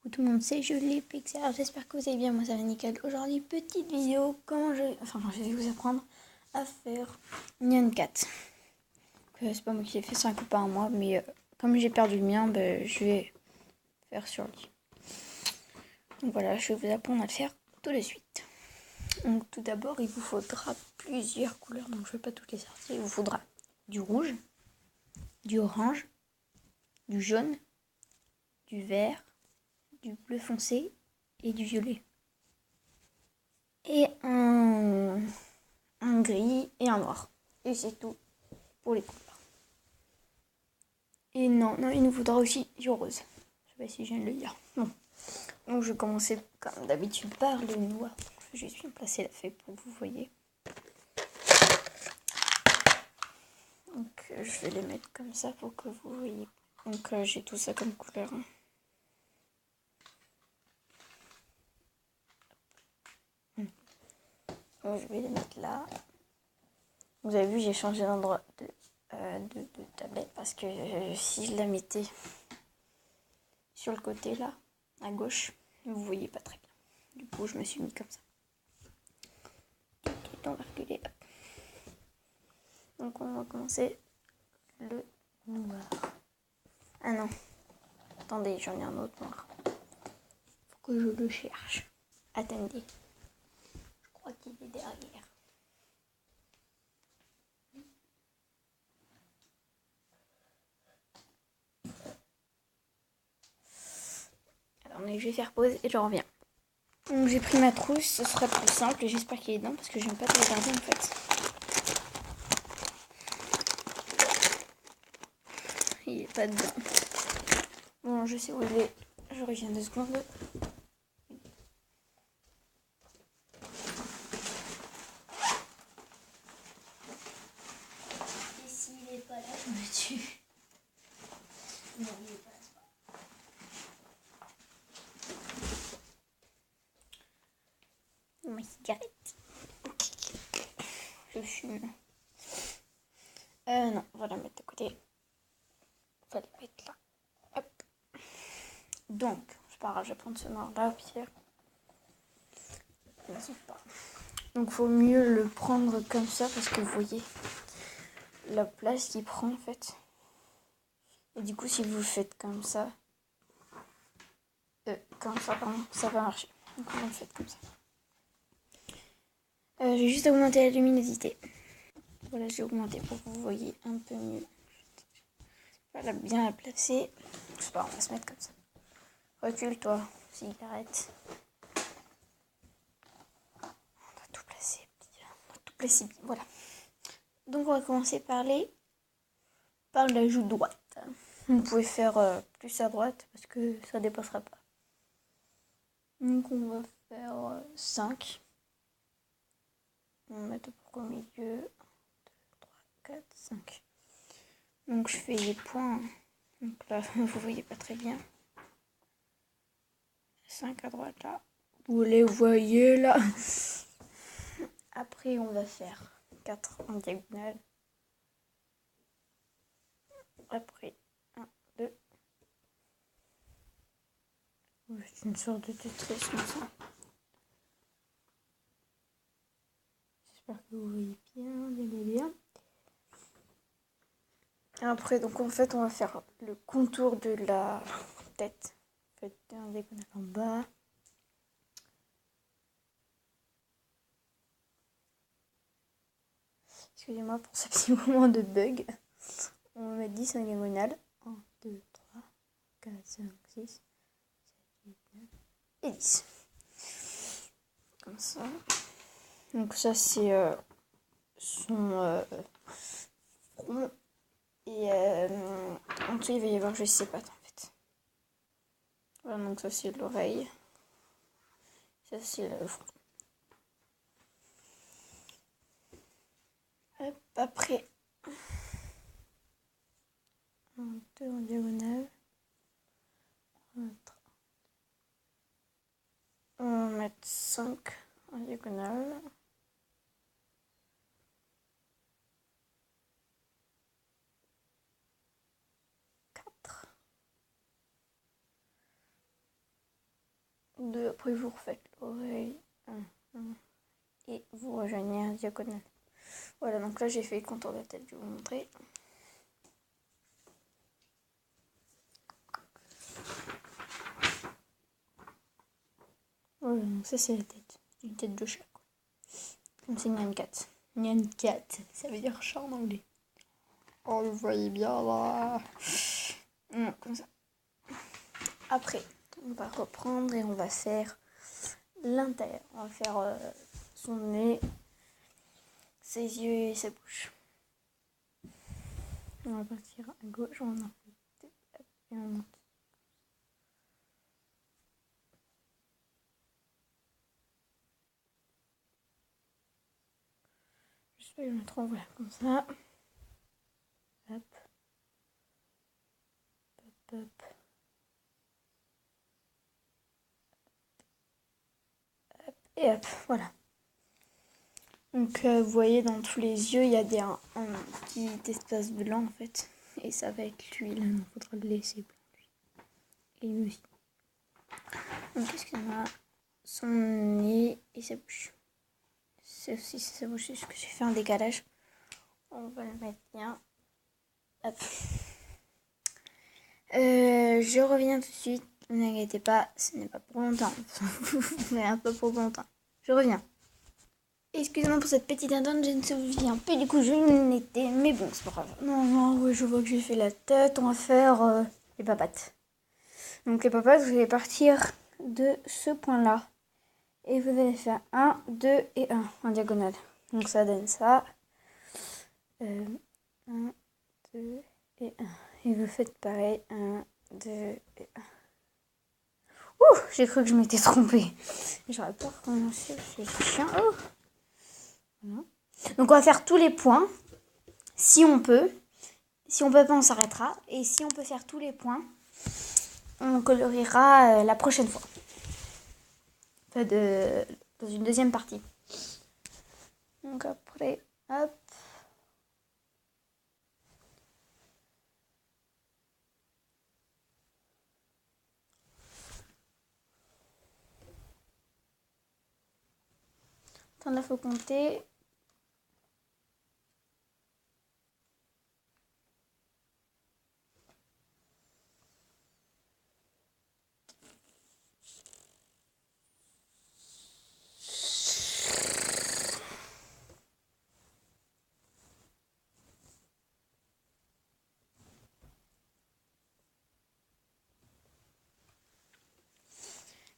Coucou tout le monde, c'est Julie Pixar, j'espère que vous allez bien, moi ça va nickel. Aujourd'hui, petite vidéo, je vais vous apprendre à faire Nyan 4. C'est pas moi qui l'ai fait, c'est un copain à moi, mais comme j'ai perdu le mien, je vais faire sur lui. Donc voilà, je vais vous apprendre à le faire tout de suite. Donc tout d'abord, il vous faudra plusieurs couleurs, donc je ne vais pas toutes les sortir. Il vous faudra du rouge, du orange, du jaune, du vert, du bleu foncé et du violet. Et un gris et un noir. Et c'est tout pour les couleurs. Et non, il nous faudra aussi du rose. Je sais pas si je viens de le dire. Bon. Donc je vais commencer comme d'habitude par le noir. Je vais juste bien placer la feuille pour que vous voyez. Donc je vais les mettre comme ça pour que vous voyez. Donc j'ai tout ça comme couleur. Donc, je vais les mettre là. Vous avez vu, j'ai changé d'endroit de tablette parce que si je la mettais sur le côté là, à gauche, vous voyez pas très bien. Du coup, je me suis mis comme ça. Ok, on va reculer. Donc, on va commencer le noir. Ah non, attendez, j'en ai un autre noir. Faut que je le cherche. Attendez, je crois qu'il est derrière. Alors, je vais faire pause et je reviens. Donc, j'ai pris ma trousse, ce sera plus simple et j'espère qu'il est dedans parce que j'aime pas te regarder en fait. Il est pas dedans. Bon, je sais où il est. Je reviens 2 secondes. Et s'il est pas là, je me tue. Non, il est pas là. Ma cigarette. Je fume. Non, on va la mettre de côté. On va la mettre là. Hop. Donc, c'est pas grave, je vais prendre ce noir là au pire. Donc, faut mieux le prendre comme ça parce que vous voyez la place qu'il prend en fait. Et du coup, si vous le faites comme ça, pardon, ça va marcher. Donc, vous le faites comme ça. Je vais juste augmenter la luminosité. Voilà, j'ai augmenté pour que vous voyez un peu mieux. Voilà, bien la placer. Je sais pas, on va se mettre comme ça. Recule toi, cigarette. On doit tout placer bien. Voilà. Donc on va commencer par la joue droite. Vous pouvez faire plus à droite parce que ça dépassera pas. Donc on va faire 5. On va mettre au milieu. 2, 3, 4, 5. Donc je fais les points. Donc là, vous voyez pas très bien. 5 à droite là. Vous les voyez là. Après, on va faire 4 en diagonale. Après, 1, 2. C'est une sorte de Tetris comme ça. J'espère que vous voyez bien. Après, donc en fait, on va faire le contour de la tête. En fait, un diagonale en bas. Excusez-moi pour ce petit moment de bug. On va mettre 10 en diagonale. 1, 2, 3, 4, 5, 6, 7, 8, 9 et 10. Comme ça. Donc ça, c'est son front. Et en dessous, il va y avoir juste ses pattes en fait. Voilà, donc ça, c'est l'oreille. Ça, c'est le front. Hop, après, 1, 2 en diagonale. On va mettre 5 en diagonale. 2. Après, vous refaites l'oreille. 1, 1. Et vous rejoignez un diagonale. Voilà, donc là, j'ai fait le contour de la tête. Je vais vous montrer. Voilà, donc ça, c'est la tête. Une tête de chat, quoi. Comme c'est Nyan Cat. Nyan Cat, ça veut dire chat en anglais. Oh, vous voyez bien là. Non, comme ça. Après, on va reprendre et on va faire l'intérieur. On va faire son nez, ses yeux et sa bouche. On va partir à gauche, on en fait et on monte. Je vais le mettre en voilà, comme ça. Hop. Hop, hop. Hop, et hop, voilà. Donc vous voyez dans tous les yeux, il y a un petit espace blanc en fait. Et ça va être l'huile, il faudra le laisser blanc. Et lui aussi. Donc excusez-moi, son nez et sa bouche. C'est aussi sa bouche, c'est ce que j'ai fait un décalage. On va le mettre bien. Hop. Je reviens tout de suite. Ne vous inquiétez pas, ce n'est pas pour longtemps. Un peu pour longtemps. Je reviens. Excusez-moi pour cette petite attente, je ne me souviens plus du coup je l'étais, mais bon, c'est pas grave. Non, ouais, je vois que j'ai fait la tête, on va faire les papates. Donc les papates, vous allez partir de ce point-là. Et vous allez faire 1, 2 et 1 en diagonale. Donc ça donne ça. 1, 2 et 1. Et vous faites pareil, 1, 2 et 1. Ouh, j'ai cru que je m'étais trompée. J'aurais pas recommencé, c'est chiant. Oh. Voilà. Donc on va faire tous les points, si on peut. Si on peut pas, on s'arrêtera. Et si on peut faire tous les points, on coloriera la prochaine fois. Enfin, dans une deuxième partie. Donc après, hop. Attends, là, faut compter.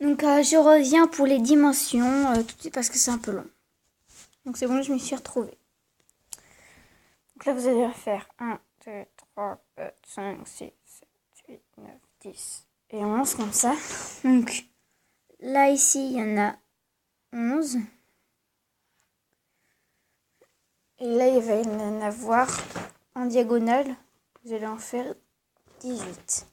Donc je reviens pour les dimensions tout de suite parce que c'est un peu long. Donc c'est bon, je m'y suis retrouvée. Donc là, vous allez faire 1, 2, 3, 4, 5, 6, 7, 8, 9, 10 et 11 comme ça. Donc là, ici, il y en a 11. Et là, il va y en avoir en diagonale. Vous allez en faire 18.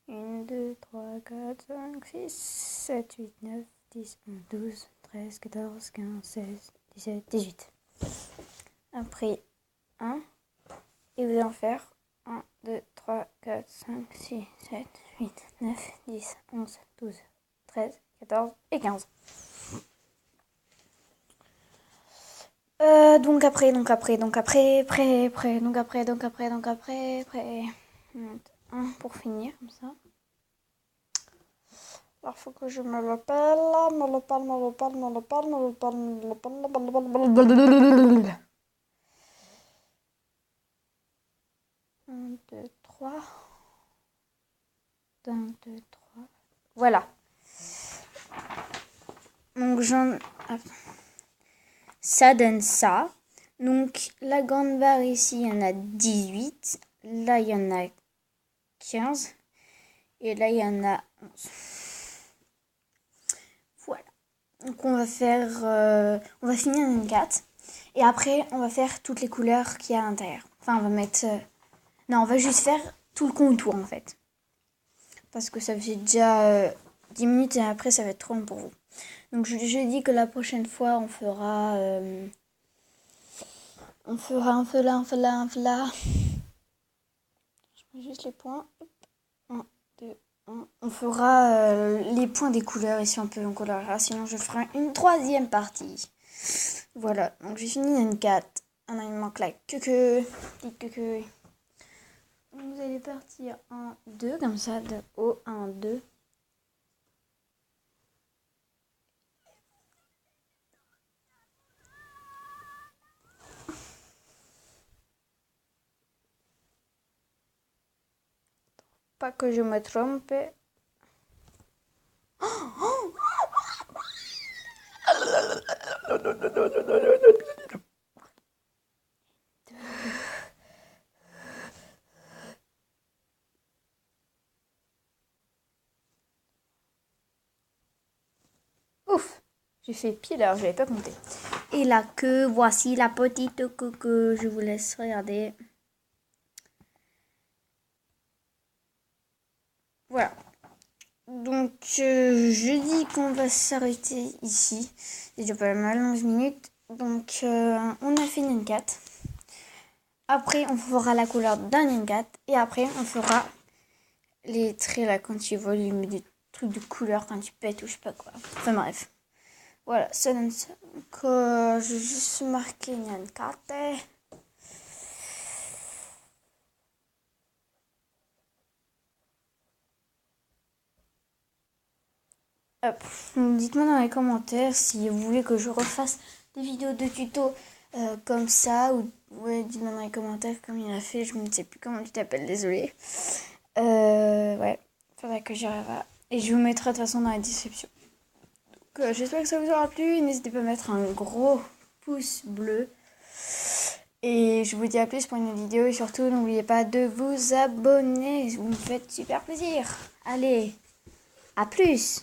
1, 2, 3, 4, 5, 6, 7, 8, 9, 10, 11, 12, 13, 14, 15, 16, 17, 18. Après 1. Et vous allez en faire 1, 2, 3, 4, 5, 6, 7, 8, 9, 10, 11, 12, 13, 14 et 15. Donc après, prêt. 1 pour finir, comme ça. Alors, faut que je me l'appelle. 1, 2, 3. 1, 2, 3. Voilà. Donc, ça donne ça. Donc, la grande barre ici, il y en a 18. Là, il y en a 15. Et là, il y en a 11. Voilà. Donc, on va finir une 4. Et après, on va faire toutes les couleurs qu'il y a à l'intérieur. Enfin, on va mettre... non, on va juste faire tout le contour, en fait. Parce que ça fait déjà 10 minutes et après, ça va être trop long pour vous. Donc, je dis que la prochaine fois, on fera un peu là, un peu là, un peu là. Je mets juste les points. 1, 2, on fera les points des couleurs et si on peut on colorera. Sinon je ferai une troisième partie. Voilà, donc j'ai fini une 4. Il me manque la queue. Petite queue. Vous allez partir en 2 comme ça, de haut en 2. Pas que je me trompe. Ouf, j'ai fait pile alors je n'avais pas compté. Et la queue, voici la petite queue que je vous laisse regarder. Voilà. Donc je dis qu'on va s'arrêter ici. C'est déjà pas mal 11 minutes. Donc on a fait une 4. Après on fera la couleur d'un 4. Et après on fera les traits là quand tu volumes des trucs de couleur quand tu pètes ou je sais pas quoi. Enfin bref. Voilà, ça donne ça. Donc je vais juste marquer une 4. Hop. Dites-moi dans les commentaires si vous voulez que je refasse des vidéos de tuto comme ça. Ou ouais, dites-moi dans les commentaires comme il a fait. Je ne sais plus comment tu t'appelles, désolé. Ouais, faudrait que j'y arrive à... Et je vous mettrai de toute façon dans la description. Donc j'espère que ça vous aura plu. N'hésitez pas à mettre un gros pouce bleu. Et je vous dis à plus pour une vidéo. Et surtout, n'oubliez pas de vous abonner. Vous me faites super plaisir. Allez, à plus!